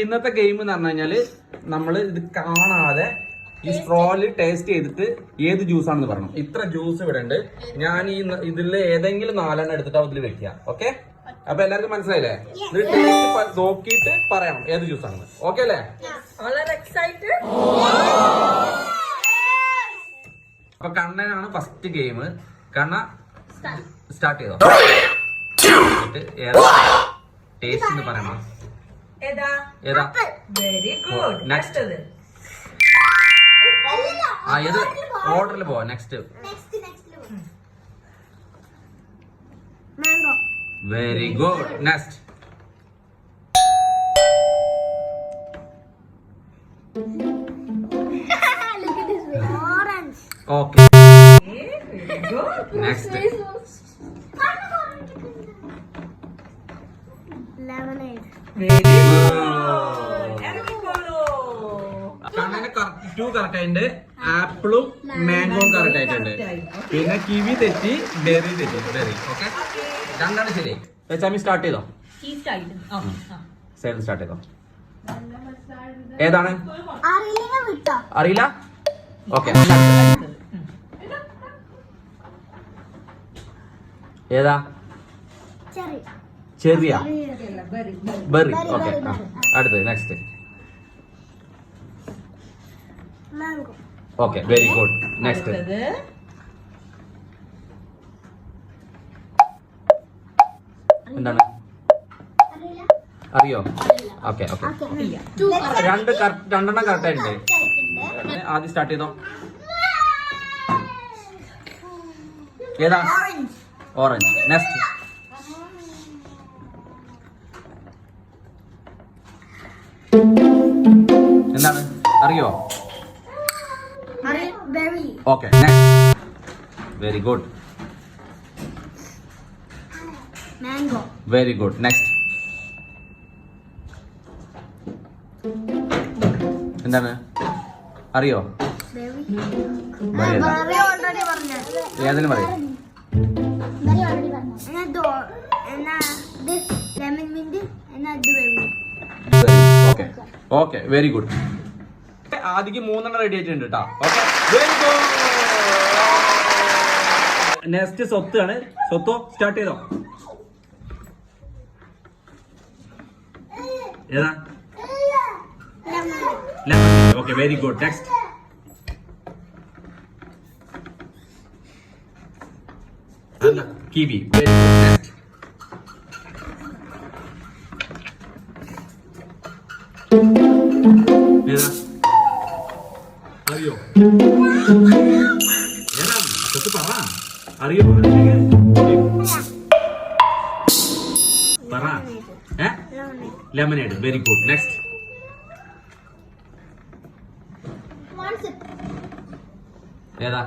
ഇന്നത്തെ ഗെയിം എന്ന് പറഞ്ഞു കഴിഞ്ഞാല് നമ്മള് ഇത് കാണാതെ ഈ സ്ട്രോയില് ടേസ്റ്റ് ചെയ്തിട്ട് ഏത് ജ്യൂസ് ആണെന്ന് പറഞ്ഞു. ഇത്ര ജ്യൂസ് ഇവിടെ ഉണ്ട്. ഞാൻ ഈ ഇതിൽ ഏതെങ്കിലും 4 എടുത്തിട്ട് അതിൽ വെക്കുക. ഓക്കെ, അപ്പൊ എല്ലാവർക്കും മനസ്സിലായില്ലേ? ഇത് ടേസ്റ്റ് നോക്കിയിട്ട് പറയണം ഏത് ജ്യൂസ് ആണെന്ന്. ഓക്കെ അല്ലേ? അപ്പൊ കണ്ണനാണ് ഫസ്റ്റ് ഗെയിം. കണ്ണ സ്റ്റാർട്ട് ചെയ്തോ. ഏതാ ടേസ്റ്റ് എന്ന് പറയണം. ഏതാ? Very good. നെക്സ്റ്റ് ഏത് ഓർഡറിൽ പോവാ? Next very good. Next okay. Next കണ്ണന് 2 കറക്റ്റ് ആയിട്ടുണ്ട്. ആപ്പിളും മാംഗോയും കറക്റ്റ് ആയിട്ടുണ്ട്. പിന്നെ കിവി തെറ്റി, ബെറി തെറ്റി. ബെറി ഓക്കെ, രണ്ടാണ് ശരി. ചമ്മി സ്റ്റാർട്ട് ചെയ്തോ. സൈഡ് സ്റ്റാർട്ട് ചെയ്തോ. ഏതാണ് അറിയില്ല? ഓക്കെ, ഏതാ? ചെറിയ ബെറി. ഓക്കെ, അടുത്തത് next. Okay, very good. Next എന്താണ്? അറിയോ? ഓക്കെ ഓക്കെ, രണ്ടെണ്ണം കറക്റ്റ് ആയിട്ടുണ്ട്. ആദ്യം സ്റ്റാർട്ട് ചെയ്തോ. ഏതാ? ഓറഞ്ച്. നെക്സ്റ്റ് എന്താണ്? അറിയോ? Okay, next. Very good. Mango. Very good. Next എന്താണ്? അറിയോ? ഏതെങ്കിലും പറയും. Okay okay, very good. ആദ്യം 3 റെഡി ആയിട്ടുണ്ട് കേട്ടോ. Okay, very good. നെക്സ്റ്റ് സ്വത്ത് ആണ്. സ്വത്തോ സ്റ്റാർട്ട് ചെയ്തോ. ഏതാ? Okay, very good. നെക്സ്റ്റ് അല്ല, കിവി. Very good. നെക്സ്റ്റ് ഏതാ? അറിയോ? ഏതാ? സ്വത്ത് പറ. അറിയോ? പറ. ലെമനേഡ്. Very good. നെക്സ്റ്റ് ഏതാ?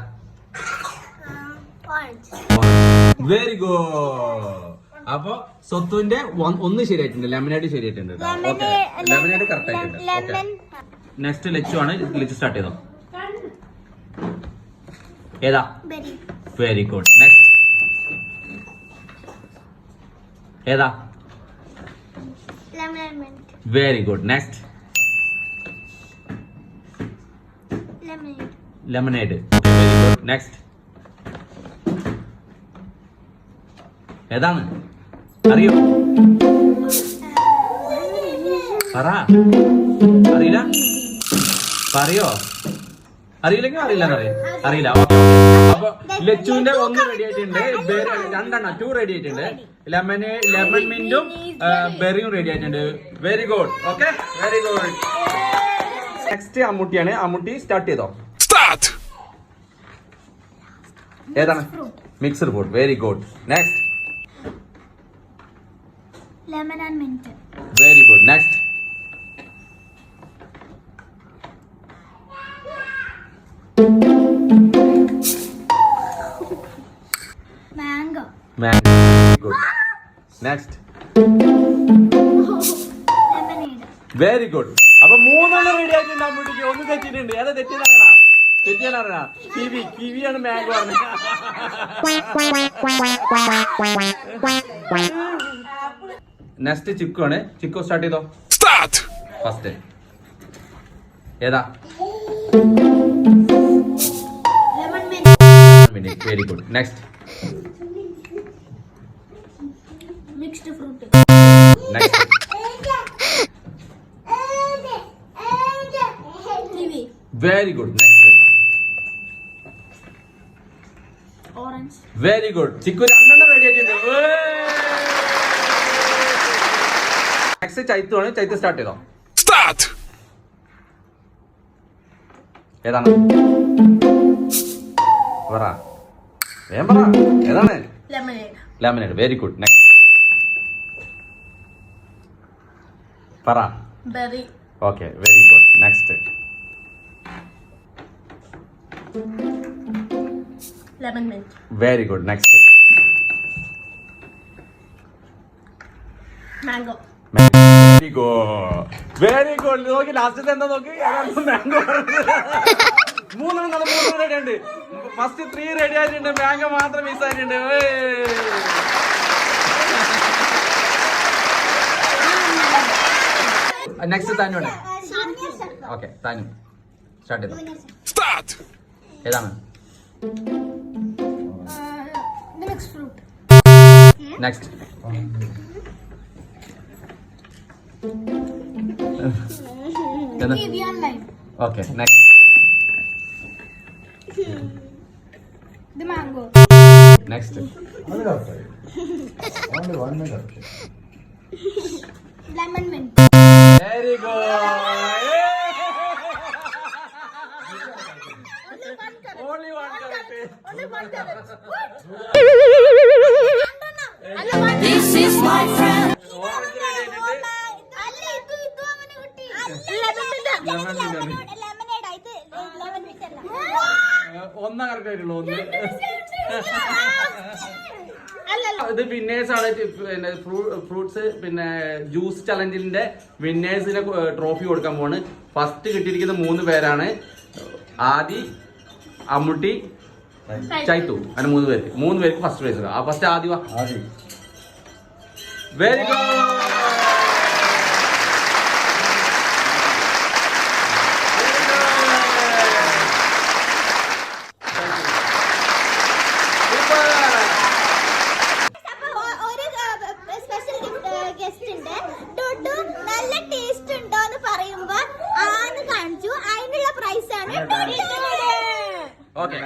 Very good. അപ്പൊ സ്വത്തുവിന്റെ 1 ശരിയായിട്ടുണ്ട്. ലെമനേഡ് ശരിയായിട്ടുണ്ട്. ഓക്കെ, ലെമനേഡ് കറക്റ്റ് ആയിട്ടുണ്ട്. ഓക്കെ, നെക്സ്റ്റ് ലച്ചു ആണ്. ലച്ചു സ്റ്റാർട്ട് ചെയ്തോ. ഏതാ? Very good. നെക്സ്റ്റ് ഏതാ? Very good. Next lemonade. Very good. Next ഏതാണ്? അറിയോ? പറ. അറിയില്ല? പറയോ? അറിയില്ലെങ്കിൽ അറിയില്ലെന്നറിയാം. അറിയില്ല. അപ്പൊ ലച്ചുവിന്റെ 1 റെഡി ആയിട്ടുണ്ട്. 2 റെഡി ആയിട്ടുണ്ട്. ലെമൺ മിന്റും ബെറിയും റെഡി ആയിട്ടുണ്ട്. Very good. Okay, very good. Next അമ്മൂട്ടിയാണ്. അമ്മൂട്ടി സ്റ്റാർട്ട് ചെയ്തോ. ഏതാണ്? Mixed fruit. Very good. Next lemon and mint. Very good. Next. Mango. Mango. Very good. Next. Lemonade. Very good. അപ്പൊ 3 റെഡി ആയിട്ടുണ്ട്. അമ്മൂട്ടിക്ക് 1 തെറ്റിയിട്ടുണ്ട്. ഏതാ തെറ്റിയതാണോ? തെറ്റിയാണോ? കിവിയാണ് മാംഗോ ആണ്. നെക്സ്റ്റ് ചിക്കു ആണ്. ചിക്കു സ്റ്റാർട്ട് ചെയ്തോ. ഫസ്റ്റ് ഏതാ? lemon mint, very good. Next mixed fruit, next kiwi, very good. Next orange, very good. Chikku 2 ready ആയിട്ടുണ്ട്. നെക്സ്റ്റ് ചൈത്തു ആണ്. ചൈത്തു സ്റ്റാർട്ട് ചെയ്തോ. ഏതാണ്? പറ, വേഗം പറ. ഏതാണ്? lemonade, lemonade. Very good. Next പറ. berry, okay, very good. Next lemon mint, very good. Next mango, very good. Very good. നോക്കി ലാസ്റ്റത്തെ എന്താ നോക്കി. മാംഗോ. 3 റെഡി ഉണ്ട്. ഫസ്റ്റ് 3 റെഡി ആയിട്ടുണ്ട്. മാംഗോ മാത്രം മിസ് ആയിട്ടുണ്ട്. നെക്സ്റ്റ് താനു ആണ്. ഓക്കെ, താനു സ്റ്റാർട്ട് ചെയ്തോ. ഏതാണ്? the next fruit, next kiwi and lime, okay, next the mango, next Only 1 minute. lemon mint, very good. Only one correct. This is my friend. Orange ready ആയിട്ടുണ്ട്. ഒന്നാ correct ആയിട്ടുള്ളൂ. ഒന്ന് ഇത് winners ആണ്. പിന്നെ fruits പിന്നെ ജ്യൂസ് ചലഞ്ചിന്റെ വിന്നേഴ്സിന് ട്രോഫി കൊടുക്കാൻ പോണ്. ഫസ്റ്റ് കിട്ടിയിരിക്കുന്ന 3 പേരാണ്. ആദി, അമ്മുട്ടി, ചൈത്തു. അങ്ങനെ 3 പേർക്ക് ഫസ്റ്റ് പ്രൈസ്. ആ ഫസ്റ്റ് ആദി വാ. Adi. Very good. നല്ല ടേസ്റ്റ് ഉണ്ടോ എന്ന് പറയുമ്പോ ആന്ന് കാണിച്ചു. അതിനുള്ള പ്രൈസ് ആണ്. ഓക്കെ.